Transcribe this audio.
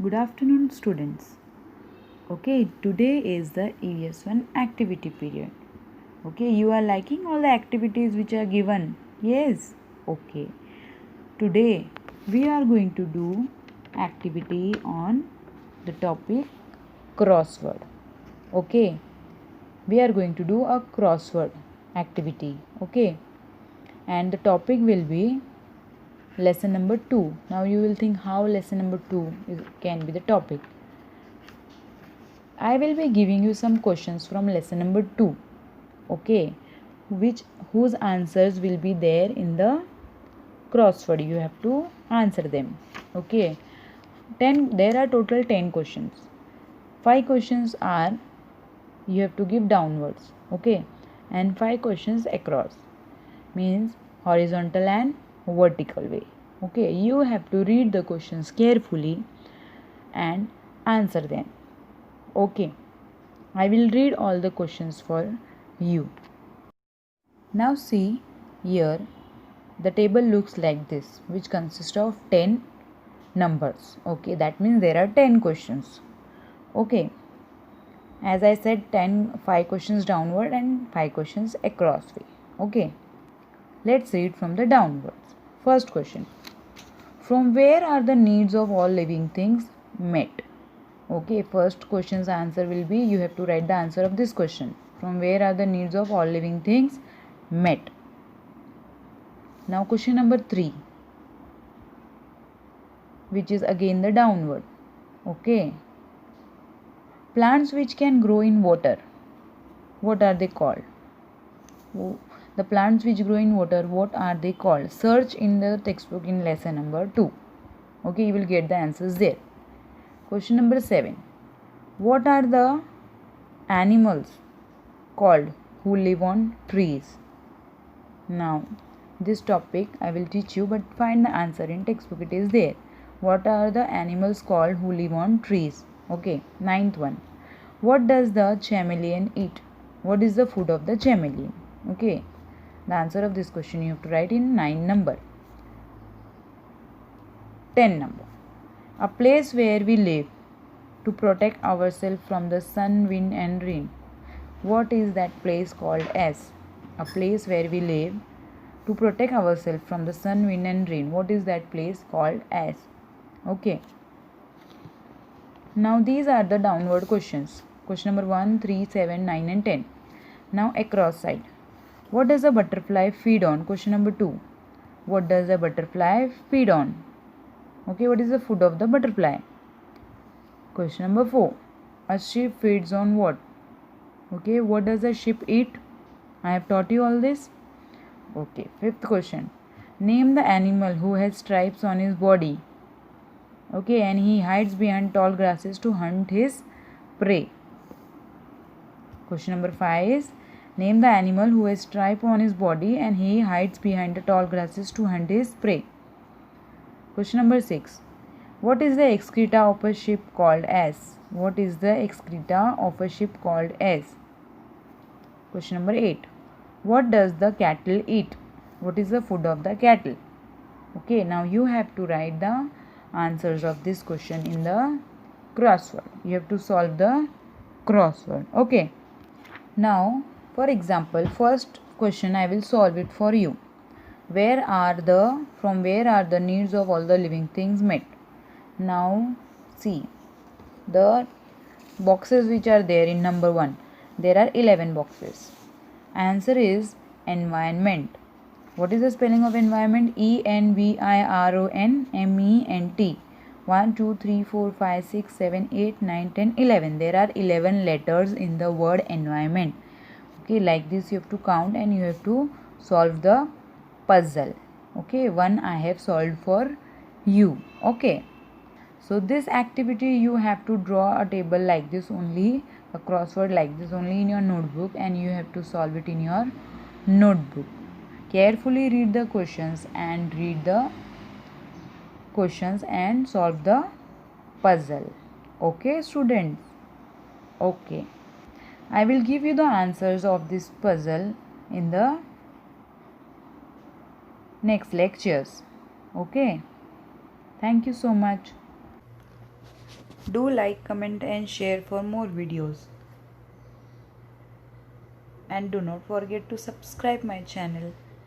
Good afternoon, students. Okay, today is the ES1 activity period. Okay, you are liking all the activities which are given? Yes. Okay. Today we are going to do activity on the topic crossword. Okay, we are going to do a crossword activity. Okay, and the topic will be lesson number 2. Now you will think how lesson number 2 can be the topic. I will be giving you some questions from lesson number 2. Okay, whose answers will be there in the crossword. You have to answer them. Okay, 10 there are total 10 questions. 5 questions are you have to give downwards. Okay, and 5 questions across, means horizontal and vertical way. Okay, you have to read the questions carefully and answer them. Okay, I will read all the questions for you. Now see here, the table looks like this, which consists of 10 numbers. Okay, that means there are 10 questions. Okay, as I said, 5 questions downward and 5 questions across way. Okay, let's read from the downwards. First question: from where are the needs of all living things met? Okay, first question's answer will be, you have to write the answer of this question. From where are the needs of all living things met? Now question number 3, which is again the downward. Okay, plants which can grow in water, what are they called? The plants which grow in water, what are they called? Search in the textbook in lesson number 2. Okay, you will get the answers there. Question number 7, what are the animals called who live on trees? Now this topic I will teach you, but find the answer in textbook, it is there. What are the animals called who live on trees? Okay, ninth one, what does the chameleon eat? What is the food of the chameleon? Okay, the answer of this question you have to write in 9 number. 10 number, a place where we live to protect ourselves from the sun, wind and rain. What is that place called as? A place where we live to protect ourselves from the sun, wind and rain. What is that place called as? Okay, now these are the downward questions. Question number 1, 3, 7, 9 and 10. Now across side, what does a butterfly feed on? Question number 2, what does a butterfly feed on? Okay, what is the food of the butterfly? Question number 4, a sheep feeds on what? Okay, what does a sheep eat? I have taught you all this. Okay, fifth question, name the animal who has stripes on his body. Okay, and he hides behind tall grasses to hunt his prey. Question number 5 is, name the animal who has stripe on his body and he hides behind the tall grasses to hunt his prey. Question number 6, what is the excreta of a sheep called as? What is the excreta of a sheep called as? Question number 8, what does the cattle eat? What is the food of the cattle? Okay, now you have to write the answers of this question in the crossword. You have to solve the crossword. Okay, now for example, first question I will solve it for you. From where are the needs of all the living things met? Now see the boxes which are there in number 1. There are 11 boxes. Answer is environment. What is the spelling of environment? ENVIRONMENT. 1, 2, 3, 4, 5, 6, 7, 8, 9, 10, 11. There are 11 letters in the word environment. Okay, like this you have to count and you have to solve the puzzle. Okay, one I have solved for you. Okay, so this activity you have to draw a table like this only, a crossword like this only in your notebook, and you have to solve it in your notebook. Carefully read the questions and solve the puzzle. Okay, students? Okay, I will give you the answers of this puzzle in the next lectures. Okay, thank you so much. Do like, comment and share for more videos. And do not forget to subscribe my channel.